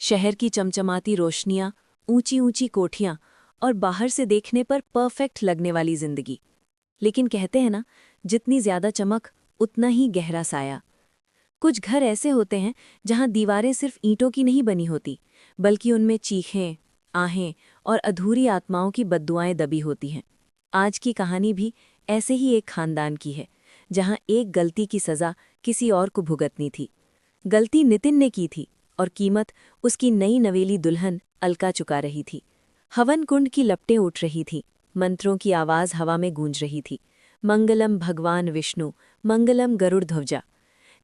शहर की चमचमाती रोशनियां, ऊंची ऊंची कोठियां और बाहर से देखने पर परफेक्ट लगने वाली जिंदगी। लेकिन कहते हैं ना, जितनी ज्यादा चमक उतना ही गहरा साया। कुछ घर ऐसे होते हैं जहां दीवारें सिर्फ ईंटों की नहीं बनी होती, बल्कि उनमें चीखें, आहें और अधूरी आत्माओं की बद्दुआएं दबी होती हैं। आज की कहानी भी ऐसे ही एक खानदान की है, जहां एक गलती की सजा किसी और को भुगतनी थी। गलती नितिन ने की थी और कीमत उसकी नई नवेली दुल्हन अलका चुका रही थी। हवन कुंड की लपटें उठ रही थी, मंत्रों की आवाज हवा में गूंज रही थी। मंगलम भगवान विष्णु, मंगलम गरुड़ ध्वजा।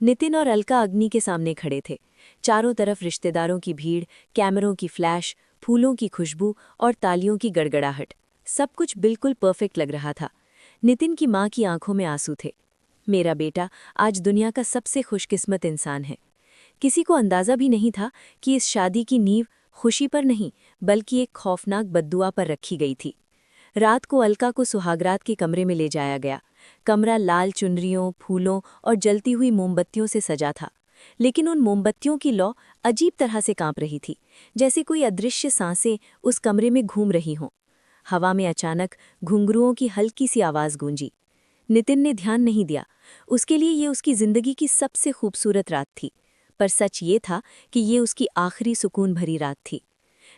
नितिन और अलका अग्नि के सामने खड़े थे। चारों तरफ रिश्तेदारों की भीड़, कैमरों की फ्लैश, फूलों की खुशबू और तालियों की गड़गड़ाहट। सब कुछ बिल्कुल परफेक्ट लग रहा था। नितिन की माँ की आंखों में आंसू थे। मेरा बेटा आज दुनिया का सबसे खुशकिस्मत इंसान है। किसी को अंदाजा भी नहीं था कि इस शादी की नींव खुशी पर नहीं, बल्कि एक खौफनाक बद्दुआ पर रखी गई थी। रात को अलका को सुहागरात के कमरे में ले जाया गया। कमरा लाल चुनरियों, फूलों और जलती हुई मोमबत्तियों से सजा था। लेकिन उन मोमबत्तियों की लौ अजीब तरह से कांप रही थी, जैसे कोई अदृश्य सांसें उस कमरे में घूम रही हों। हवा में अचानक घुंघरुओं की हल्की सी आवाज गूंजी। नितिन ने ध्यान नहीं दिया। उसके लिए ये उसकी जिंदगी की सबसे खूबसूरत रात थी, पर सच ये था कि ये उसकी आखिरी सुकून भरी रात थी।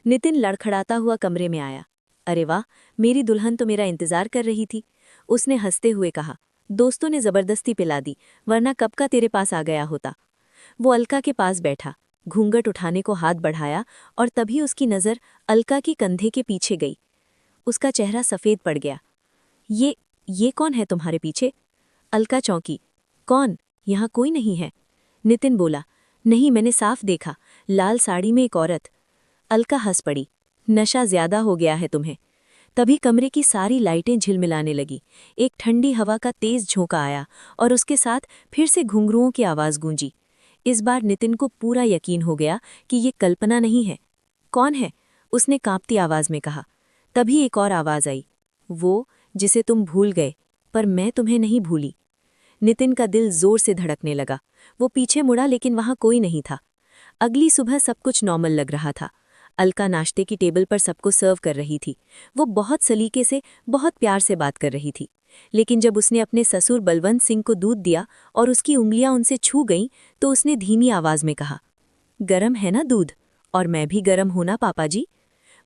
नितिन लड़खड़ाता हुआ कमरे में आया। अरे वाह, मेरी दुल्हन तो मेरा इंतजार कर रही थी, उसने हंसते हुए कहा। दोस्तों ने जबरदस्ती पिला दी, वरना कब का तेरे पास आ गया होता। वो अलका के पास बैठा, घूंघट उठाने को हाथ बढ़ाया और तभी उसकी नज़र अलका के कंधे के पीछे गई। उसका चेहरा सफ़ेद पड़ गया। ये कौन है तुम्हारे पीछे? अलका चौंकी। कौन? यहाँ कोई नहीं है। नितिन बोला। नहीं, मैंने साफ देखा, लाल साड़ी में एक औरत। अलका हंस पड़ी। नशा ज्यादा हो गया है तुम्हें। तभी कमरे की सारी लाइटें झिलमिलाने लगी। एक ठंडी हवा का तेज झोंका आया और उसके साथ फिर से घुंघरुओं की आवाज गूंजी। इस बार नितिन को पूरा यकीन हो गया कि ये कल्पना नहीं है। कौन है? उसने कांपती आवाज में कहा। तभी एक और आवाज आई। वो जिसे तुम भूल गए, पर मैं तुम्हें नहीं भूली। नितिन का दिल जोर से धड़कने लगा। वो पीछे मुड़ा, लेकिन वहां कोई नहीं था। अगली सुबह सब कुछ नॉर्मल लग रहा था। अलका नाश्ते की टेबल पर सबको सर्व कर रही थी। वो बहुत सलीके से, बहुत प्यार से बात कर रही थी। लेकिन जब उसने अपने ससुर बलवंत सिंह को दूध दिया और उसकी उंगलियां उनसे छू गईं, तो उसने धीमी आवाज में कहा, गरम है ना दूध? और मैं भी गरम हूं ना पापा जी?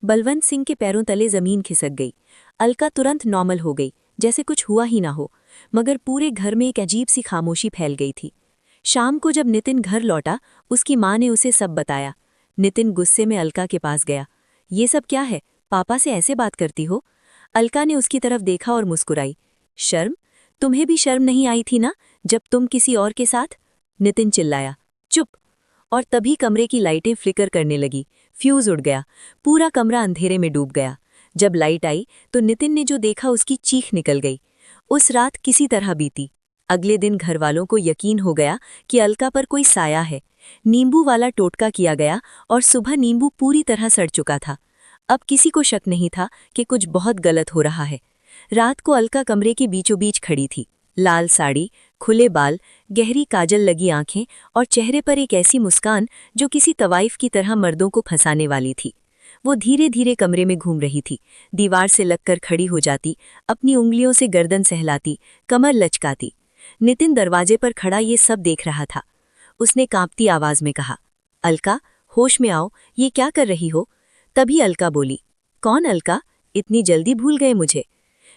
बलवंत सिंह के पैरों तले जमीन खिसक गई। अलका तुरंत नॉर्मल हो गई, जैसे कुछ हुआ ही ना हो, मगर पूरे घर में एक अजीब सी खामोशी फैल गई थी। शाम को जब नितिन घर लौटा, उसकी माँ ने उसे सब बताया। नितिन गुस्से में अलका के पास गया। ये सब क्या है? पापा से ऐसे बात करती हो? अलका ने उसकी तरफ देखा और मुस्कुराई। शर्म? तुम्हें भी शर्म नहीं आई थी ना, जब तुम किसी और के साथ? नितिन चिल्लाया। चुप! और तभी कमरे की लाइटें फ्लिकर करने लगी। फ्यूज उड़ गया। पूरा कमरा अंधेरे में डूब गया। जब लाइट आई तो नितिन ने जो देखा, उसकी चीख निकल गई। उस रात किसी तरह बीती। अगले दिन घरवालों को यकीन हो गया कि अलका पर कोई साया है। नींबू वाला टोटका किया गया और सुबह नींबू पूरी तरह सड़ चुका था। अब किसी को शक नहीं था कि कुछ बहुत गलत हो रहा है। रात को अलका कमरे के बीचों बीच खड़ी थी। लाल साड़ी, खुले बाल, गहरी काजल लगी आंखें और चेहरे पर एक ऐसी मुस्कान जो किसी तवाइफ की तरह मर्दों को फंसाने वाली थी। वो धीरे धीरे कमरे में घूम रही थी। दीवार से लगकर खड़ी हो जाती, अपनी उंगलियों से गर्दन सहलाती, कमर लचकाती। नितिन दरवाजे पर खड़ा ये सब देख रहा था। उसने कांपती आवाज में कहा, अलका, होश में आओ, ये क्या कर रही हो? तभी अलका बोली, कौन अलका? इतनी जल्दी भूल गए मुझे?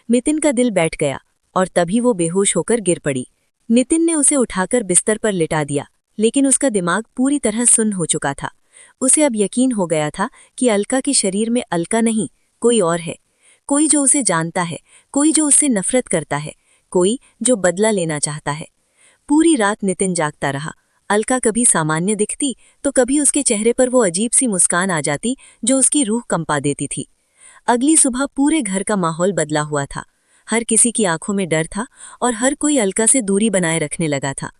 नितिन का दिल बैठ गया और तभी वो बेहोश होकर गिर पड़ी। नितिन ने उसे उठाकर बिस्तर पर लिटा दिया, लेकिन उसका दिमाग पूरी तरह सुन्न हो चुका था। उसे अब यकीन हो गया था कि अलका के शरीर में अलका नहीं, कोई और है। कोई जो उसे जानता है, कोई जो उससे नफरत करता है, कोई जो बदला लेना चाहता है। पूरी रात नितिन जागता रहा। अलका कभी सामान्य दिखती तो कभी उसके चेहरे पर वो अजीब सी मुस्कान आ जाती जो उसकी रूह कंपा देती थी। अगली सुबह पूरे घर का माहौल बदला हुआ था। हर किसी की आंखों में डर था और हर कोई अलका से दूरी बनाए रखने लगा था।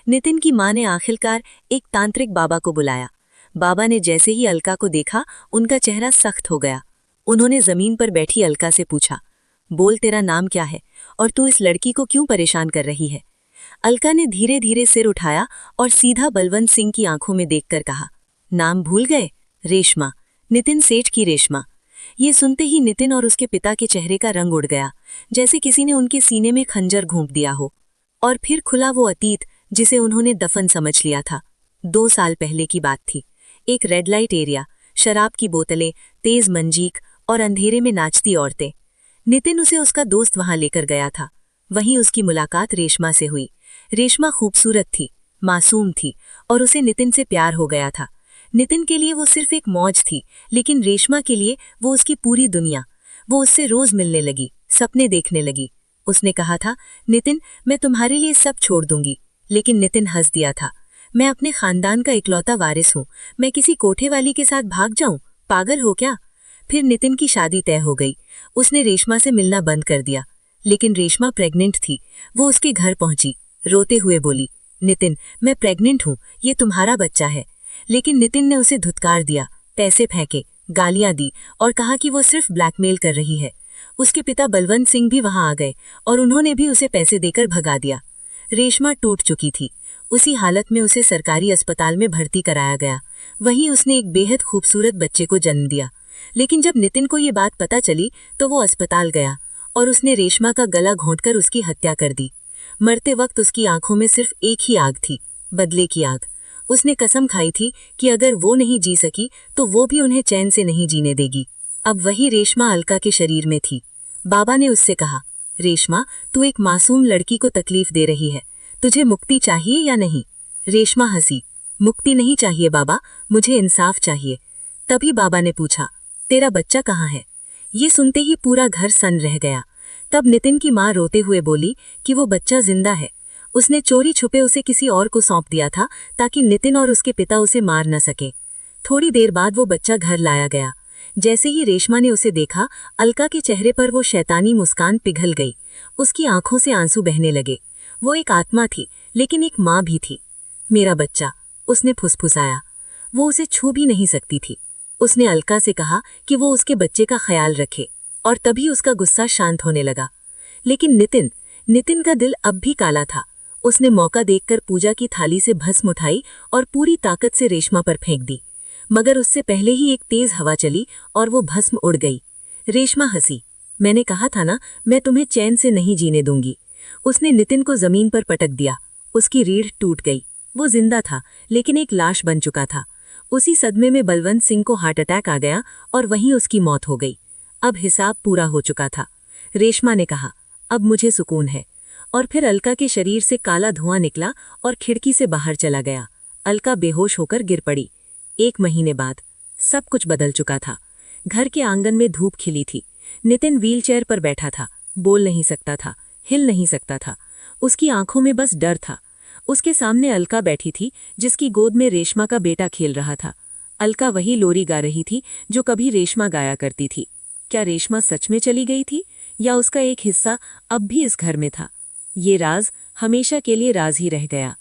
नितिन की मां ने आखिरकार एक तांत्रिक बाबा को बुलाया। बाबा ने जैसे ही अलका को देखा, उनका चेहरा सख्त हो गया। उन्होंने जमीन पर बैठी अलका से पूछा, बोल, तेरा नाम क्या है और तू इस लड़की को क्यों परेशान कर रही है? अलका ने धीरे धीरे सिर उठाया और सीधा बलवंत सिंह की आंखों में देखकर कहा, नाम भूल गए? रेशमा, नितिन सेठ की रेशमा। ये सुनते ही नितिन और उसके पिता के चेहरे का रंग उड़ गया, जैसे किसी ने उनके सीने में खंजर घोंप दिया हो। और फिर खुला वो अतीत जिसे उन्होंने दफन समझ लिया था। 2 साल पहले की बात थी। एक रेड लाइट एरिया, शराब की बोतलें, तेज मंजीक और अंधेरे में नाचती औरतें। नितिन उसे उसका दोस्त वहां लेकर गया था। वहीं उसकी मुलाकात रेशमा से हुई। रेशमा खूबसूरत थी, मासूम थी और उसे नितिन से प्यार हो गया था। नितिन के लिए वो सिर्फ एक मौज थी, लेकिन रेशमा के लिए वो उसकी पूरी दुनिया। वो उससे रोज मिलने लगी, सपने देखने लगी। उसने कहा था, नितिन, मैं तुम्हारे लिए सब छोड़ दूंगी। लेकिन नितिन हंस दिया था। मैं अपने खानदान का इकलौता वारिस हूँ, मैं किसी कोठे वाली के साथ भाग जाऊं? पागल हो क्या? फिर नितिन की शादी तय हो गई। उसने रेशमा से मिलना बंद कर दिया। लेकिन रेशमा प्रेग्नेंट थी। वो उसके घर पहुंची, रोते हुए बोली, नितिन, मैं प्रेग्नेंट हूँ, ये तुम्हारा बच्चा है। लेकिन नितिन ने उसे धुतकार दिया, पैसे फेंके, गालियां दी और कहा कि वो सिर्फ ब्लैकमेल कर रही है। उसके पिता बलवंत सिंह भी वहां आ गए और उन्होंने भी उसे पैसे देकर भगा दिया। रेशमा टूट चुकी थी। उसी हालत में उसे सरकारी अस्पताल में भर्ती कराया गया। वहीं उसने एक बेहद खूबसूरत बच्चे को जन्म दिया। लेकिन जब नितिन को ये बात पता चली तो वो अस्पताल गया और उसने रेशमा का गला घोंटकर उसकी हत्या कर दी। मरते वक्त उसकी आंखों में सिर्फ एक ही आग थी, बदले की आग। उसने कसम खाई थी कि अगर वो नहीं जी सकी तो वो भी उन्हें चैन से नहीं जीने देगी। अब वही रेशमा अलका के शरीर में थी। बाबा ने उससे कहा, रेशमा, तू एक मासूम लड़की को तकलीफ दे रही है, तुझे मुक्ति चाहिए या नहीं? रेशमा हंसी, मुक्ति नहीं चाहिए बाबा, मुझे इंसाफ चाहिए। तभी बाबा ने पूछा, तेरा बच्चा कहाँ है? ये सुनते ही पूरा घर सन्न रह गया। तब नितिन की माँ रोते हुए बोली कि वो बच्चा जिंदा है। उसने चोरी छुपे उसे किसी और को सौंप दिया था ताकि नितिन और उसके पिता उसे मार न सके। थोड़ी देर बाद वो बच्चा घर लाया गया। जैसे ही रेशमा ने उसे देखा, अलका के चेहरे पर वो शैतानी मुस्कान पिघल गई। उसकी आंखों से आंसू बहने लगे। वो एक आत्मा थी, लेकिन एक माँ भी थी। मेरा बच्चा, उसने फुसफुसाया। वो उसे छू भी नहीं सकती थी। उसने अलका से कहा कि वो उसके बच्चे का ख्याल रखे और तभी उसका गुस्सा शांत होने लगा। लेकिन नितिन का दिल अब भी काला था। उसने मौका देखकर पूजा की थाली से भस्म उठाई और पूरी ताकत से रेशमा पर फेंक दी। मगर उससे पहले ही एक तेज हवा चली और वो भस्म उड़ गई। रेशमा हंसी, मैंने कहा था ना, मैं तुम्हें चैन से नहीं जीने दूंगी। उसने नितिन को जमीन पर पटक दिया। उसकी रीढ़ टूट गई। वो जिंदा था, लेकिन एक लाश बन चुका था। उसी सदमे में बलवंत सिंह को हार्ट अटैक आ गया और वहीं उसकी मौत हो गई। अब हिसाब पूरा हो चुका था। रेशमा ने कहा, अब मुझे सुकून है। और फिर अलका के शरीर से काला धुआं निकला और खिड़की से बाहर चला गया। अलका बेहोश होकर गिर पड़ी। 1 महीने बाद सब कुछ बदल चुका था। घर के आंगन में धूप खिली थी। नितिन व्हीलचेयर पर बैठा था, बोल नहीं सकता था, हिल नहीं सकता था। उसकी आंखों में बस डर था। उसके सामने अलका बैठी थी, जिसकी गोद में रेशमा का बेटा खेल रहा था। अलका वही लोरी गा रही थी जो कभी रेशमा गाया करती थी। क्या रेशमा सच में चली गई थी, या उसका एक हिस्सा अब भी इस घर में था? ये राज हमेशा के लिए राज ही रह गया।